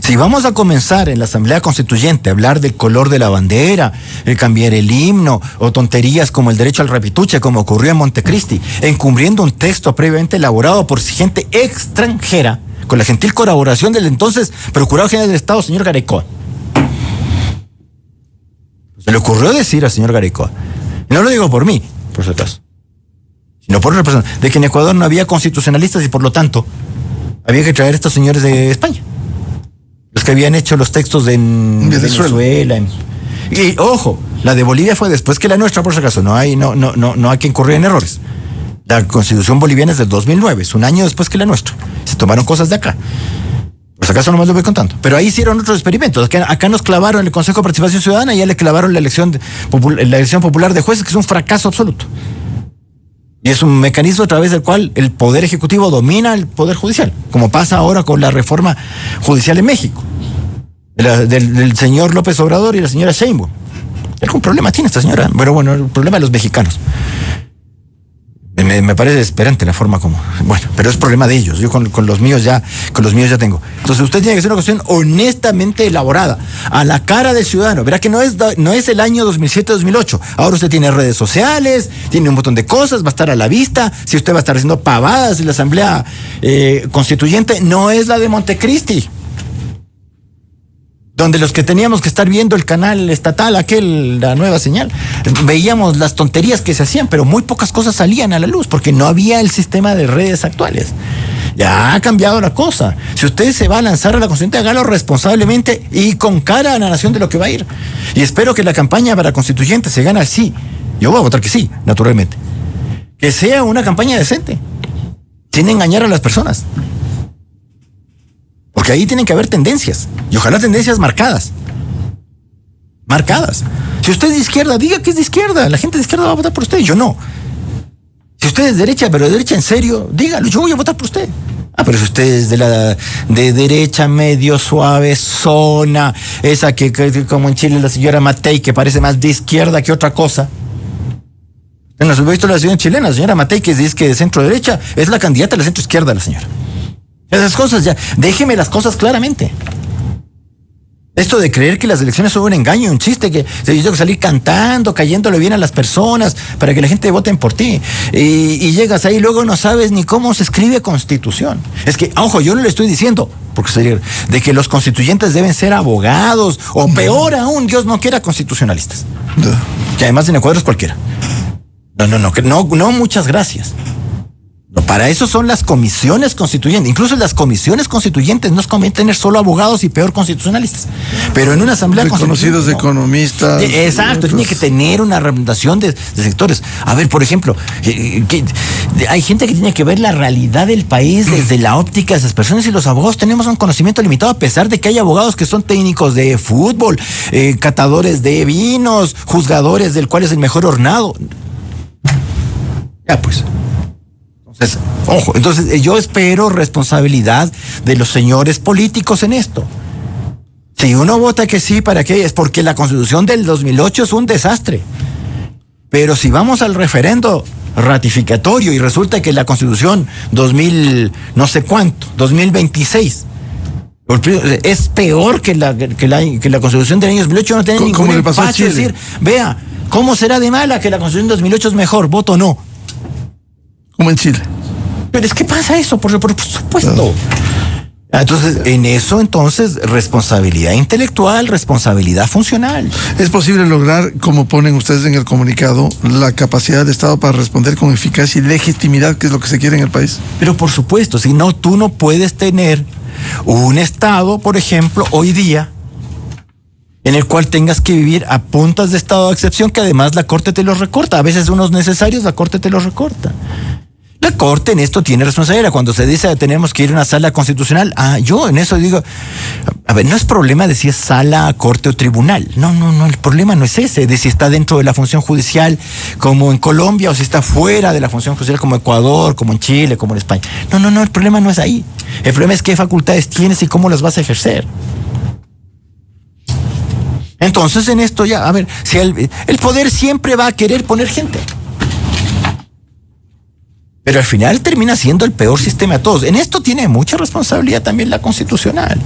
Si vamos a comenzar en la Asamblea Constituyente a hablar del color de la bandera, el cambiar el himno o tonterías como el derecho al repituche, como ocurrió en Montecristi, encubriendo un texto previamente elaborado por gente extranjera, con la gentil colaboración del entonces Procurador General del Estado, señor Garecoa. Se le ocurrió decir al señor Garecoa, y no lo digo por mí, por si acaso, sino por otra persona, de que en Ecuador no había constitucionalistas y por lo tanto había que traer a estos señores de España, los que habían hecho los textos en Venezuela. Y ojo, la de Bolivia fue después que la nuestra, por si acaso, no hay que incurrir en errores. La Constitución boliviana es del 2009, es un año después que la nuestra. Se tomaron cosas de acá. Por si acaso nomás lo voy contando. Pero ahí hicieron otros experimentos. Acá nos clavaron el Consejo de Participación Ciudadana y ya le clavaron la elección popular de jueces, que es un fracaso absoluto. Y es un mecanismo a través del cual el Poder Ejecutivo domina el Poder Judicial, como pasa ahora con la reforma judicial en México, del señor López Obrador y la señora Sheinbaum. ¿Algún problema tiene esta señora? Pero bueno, el problema de los mexicanos. Me parece desesperante la forma como... Bueno, pero es problema de ellos. Yo con los míos ya tengo. Entonces usted tiene que hacer una cuestión honestamente elaborada, a la cara del ciudadano. Verá que no es el año 2007-2008. Ahora usted tiene redes sociales, tiene un montón de cosas, va a estar a la vista. Si usted va a estar haciendo pavadas en la Asamblea Constituyente, no es la de Montecristi, donde los que teníamos que estar viendo el canal estatal, la nueva señal, veíamos las tonterías que se hacían, pero muy pocas cosas salían a la luz, porque no había el sistema de redes actuales. Ya ha cambiado la cosa. Si usted se va a lanzar a la Constituyente, hágalo responsablemente y con cara a la nación de lo que va a ir. Y espero que la campaña para Constituyente se gane así. Yo voy a votar que sí, naturalmente. Que sea una campaña decente, sin engañar a las personas. Porque ahí tienen que haber tendencias, y ojalá tendencias marcadas. Si usted es de izquierda, diga que es de izquierda. La gente de izquierda va a votar por usted, yo no. Si usted es de derecha, pero de derecha en serio, dígalo, yo voy a votar por usted. Pero si usted es de derecha medio suave, zona, esa que como en Chile la señora Matei, que parece más de izquierda que otra cosa. Bueno, he visto la ciudad chilena, la señora Matei, que dice que de centro derecha, es la candidata de la centro izquierda, la señora. Esas cosas ya, déjeme las cosas claramente. Esto de creer que las elecciones son un engaño, un chiste, que yo tengo que salir cantando, cayéndole bien a las personas para que la gente voten por ti. Y llegas ahí y luego no sabes ni cómo se escribe Constitución. Es que, ojo, yo no le estoy diciendo de que los constituyentes deben ser abogados, o peor aún, Dios no quiera, constitucionalistas. Que además en Ecuador es cualquiera. No, muchas gracias. No, para eso son las comisiones constituyentes. Incluso las comisiones constituyentes no es conveniente tener solo abogados y peor constitucionalistas. Pero en una asamblea reconocidos economistas. Exacto, tiene que tener una representación de sectores. A ver, por ejemplo, hay gente que tiene que ver la realidad del país desde la óptica de esas personas, y los abogados tenemos un conocimiento limitado, a pesar de que hay abogados que son técnicos de fútbol, catadores de vinos, juzgadores del cual es el mejor hornado. Ya pues. Entonces yo espero responsabilidad de los señores políticos en esto. Si uno vota que sí, ¿para qué? Es porque la Constitución del 2008 es un desastre. Pero si vamos al referendo ratificatorio y resulta que la Constitución 2026 es peor que la Constitución del año 2008, no tiene ningún espacio de decir, vea, ¿cómo será de mala que la Constitución del 2008 es mejor? Voto no. Como en Chile. Pero es que pasa eso, por supuesto. Entonces, en eso, responsabilidad intelectual, responsabilidad funcional. ¿Es posible lograr, como ponen ustedes en el comunicado, la capacidad del Estado para responder con eficacia y legitimidad, que es lo que se quiere en el país? Pero por supuesto, si no, tú no puedes tener un Estado, por ejemplo, hoy día, en el cual tengas que vivir a puntas de estado de excepción, que además la Corte te los recorta. A veces unos necesarios, la Corte te los recorta. La Corte en esto tiene responsabilidad. Cuando se dice tenemos que ir a una sala constitucional, yo en eso digo, a ver, no es problema de si es sala, corte o tribunal. No, el problema no es ese, de si está dentro de la función judicial como en Colombia o si está fuera de la función judicial como Ecuador, como en Chile, como en España. No, el problema no es ahí. El problema es qué facultades tienes y cómo las vas a ejercer. Entonces en esto ya, a ver, si el poder siempre va a querer poner gente. Pero al final termina siendo el peor sistema de todos. En esto tiene mucha responsabilidad también la constitucional.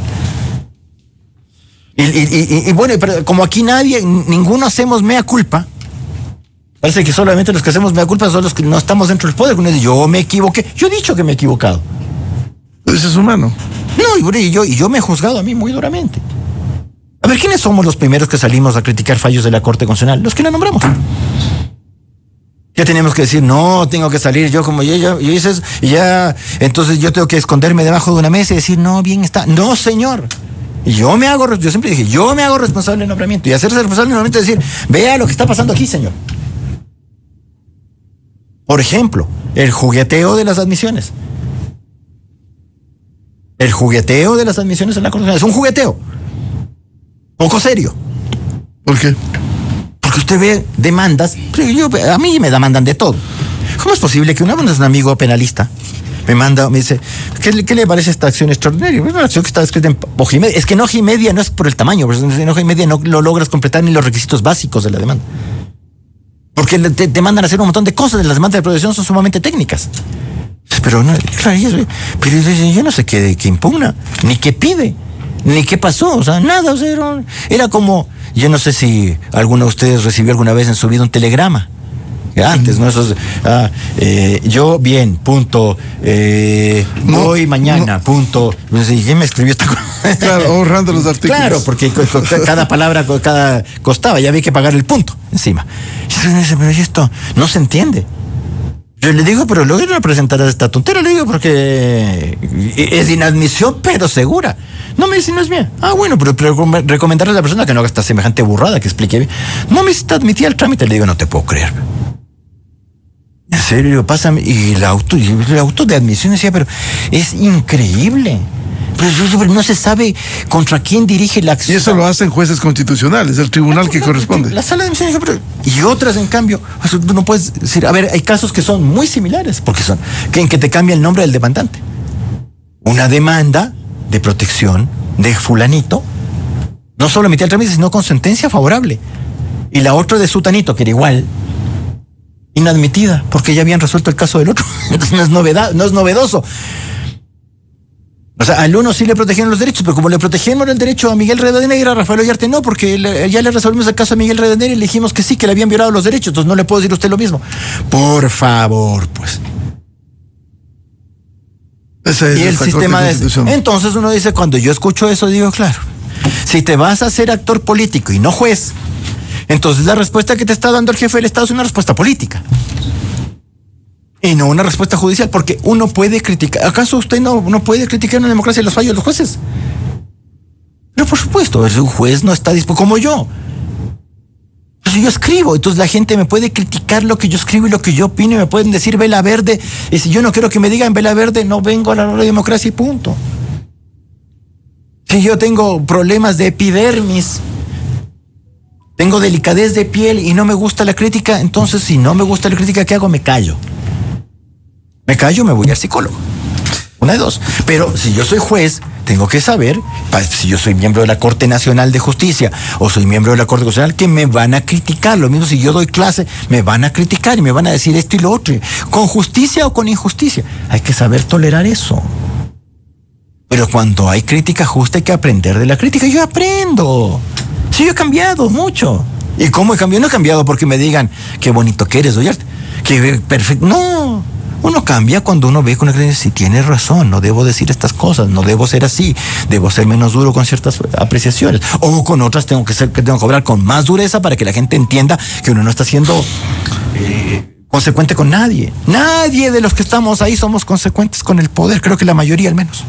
Y bueno, pero como aquí ninguno hacemos mea culpa, parece que solamente los que hacemos mea culpa son los que no estamos dentro del poder. Uno dice, yo me equivoqué. Yo he dicho que me he equivocado. Eso es humano. No, y yo me he juzgado a mí muy duramente. A ver, ¿quiénes somos los primeros que salimos a criticar fallos de la Corte Constitucional? Los que la nombramos. Ya tenemos que decir, no, tengo que salir yo como yo hice eso, y ya, entonces yo tengo que esconderme debajo de una mesa y decir, no, bien está. No, señor. Yo siempre dije, yo me hago responsable del nombramiento. Y hacerse responsable del nombramiento es decir, vea lo que está pasando aquí, señor. Por ejemplo, el jugueteo de las admisiones. El jugueteo de las admisiones en la Corte es un jugueteo. Poco serio. ¿Por qué? Porque usted ve demandas, a mí me demandan de todo. ¿Cómo es posible que un amigo penalista me dice, ¿qué le parece esta acción extraordinaria? Es una acción que está escrita en hoja y media. Es que en hoja y media no es por el tamaño, pero en hoja y media no lo logras completar ni los requisitos básicos de la demanda. Porque te mandan a hacer un montón de cosas, las demandas de protección son sumamente técnicas. Pero no, claro, yo no sé qué impugna, ni qué pide, ni qué pasó, o sea, nada, o sea, era como... Yo no sé si alguno de ustedes recibió alguna vez en su vida un telegrama. Antes, ¿no? Eso es, yo bien, punto. Voy mañana, punto. ¿Quién me escribió esta cosa? Claro, ahorrando los artículos. Claro, porque cada palabra costaba, ya había que pagar el punto encima. Pero esto no se entiende. Yo le digo, pero luego no presentarás esta tontera, le digo, porque es inadmisión, pero segura. No me dice, no es mía. Bueno, pero recomendarle a la persona que no haga esta semejante burrada, que explique bien. No me está admitida el trámite, le digo, no te puedo creer. En serio, pásame. Y el auto de admisión decía, pero es increíble. Pero no se sabe contra quién dirige la acción. Y eso lo hacen jueces constitucionales, el tribunal que corresponde. La sala de admisión, y otras, en cambio, tú no puedes decir, a ver, hay casos que son muy similares, porque son en que te cambia el nombre del demandante. Una demanda de protección de fulanito, no solo emitía el trámite, sino con sentencia favorable. Y la otra de sutanito, que era igual, inadmitida, porque ya habían resuelto el caso del otro. Entonces no es novedoso. O sea, al uno sí le protegieron los derechos, pero como le protegieron el derecho a Miguel Rivadeneira y a Rafael Ollarte no, porque ya le resolvimos el caso a Miguel Rivadeneira y le dijimos que sí, que le habían violado los derechos, entonces no le puedo decir a usted lo mismo. Por favor, pues. Ese es y el sistema de... Entonces uno dice, cuando yo escucho eso, digo, claro, si te vas a ser actor político y no juez, entonces la respuesta que te está dando el jefe del Estado es una respuesta política. Y no una respuesta judicial, porque uno puede criticar. ¿Acaso usted no puede criticar una democracia y los fallos de los jueces? Pero por supuesto, un juez no está dispuesto, como yo. Pues yo escribo, entonces la gente me puede criticar lo que yo escribo y lo que yo opino, y me pueden decir vela verde, y si yo no quiero que me digan vela verde, no vengo a la democracia y punto. Si yo tengo problemas de epidermis, tengo delicadez de piel y no me gusta la crítica, entonces si no me gusta la crítica, ¿qué hago? Me callo. Me voy al psicólogo. Una de dos. Pero si yo soy juez, tengo que saber, si yo soy miembro de la Corte Nacional de Justicia o soy miembro de la Corte Constitucional, que me van a criticar. Lo mismo si yo doy clase, me van a criticar y me van a decir esto y lo otro. Con justicia o con injusticia. Hay que saber tolerar eso. Pero cuando hay crítica justa hay que aprender de la crítica. Yo aprendo. Sí, yo he cambiado mucho. ¿Y cómo he cambiado? No he cambiado porque me digan qué bonito que eres, oye, que perfecto. No. Uno cambia cuando uno ve con la creencia, si tienes razón, no debo decir estas cosas, no debo ser así, debo ser menos duro con ciertas apreciaciones, o con otras tengo que cobrar con más dureza para que la gente entienda que uno no está siendo consecuente con nadie. Nadie de los que estamos ahí somos consecuentes con el poder, creo que la mayoría al menos.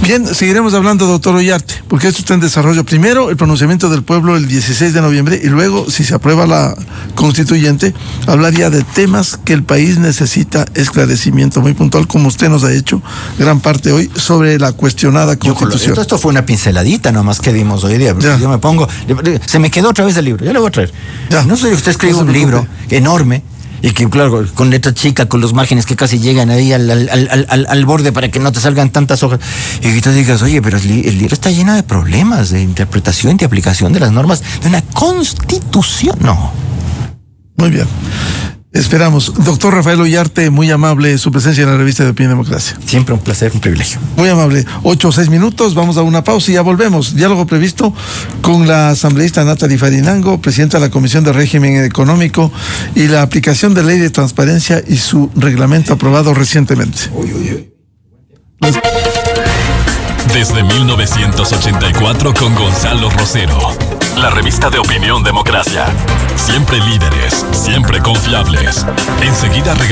Bien, seguiremos hablando, doctor Ollarte, porque esto está en desarrollo. Primero, el pronunciamiento del pueblo el 16 de noviembre y luego, si se aprueba la constituyente, hablaría de temas que el país necesita esclarecimiento muy puntual, como usted nos ha hecho gran parte hoy sobre la cuestionada constitución. Esto fue una pinceladita nomás que dimos hoy día. Yo me pongo, se me quedó otra vez el libro, yo le voy a traer. No sé si usted escribe un libro enorme, y que, claro, con letra chica, con los márgenes que casi llegan ahí al borde para que no te salgan tantas hojas. Y que tú digas, oye, pero el libro está lleno de problemas de interpretación, de aplicación de las normas de una constitución. No. Muy bien. Esperamos. Doctor Rafael Ollarte, muy amable su presencia en la revista de Opinión y Democracia. Siempre un placer, un privilegio. Muy amable. 8 o 6 minutos, vamos a una pausa y ya volvemos. Diálogo previsto con la asambleísta Natalie Farinango, presidenta de la Comisión de Régimen Económico y la aplicación de Ley de Transparencia y su reglamento aprobado recientemente. Desde 1984 con Gonzalo Rosero. La revista de Opinión Democracia. Siempre líderes, siempre confiables. Enseguida regresamos.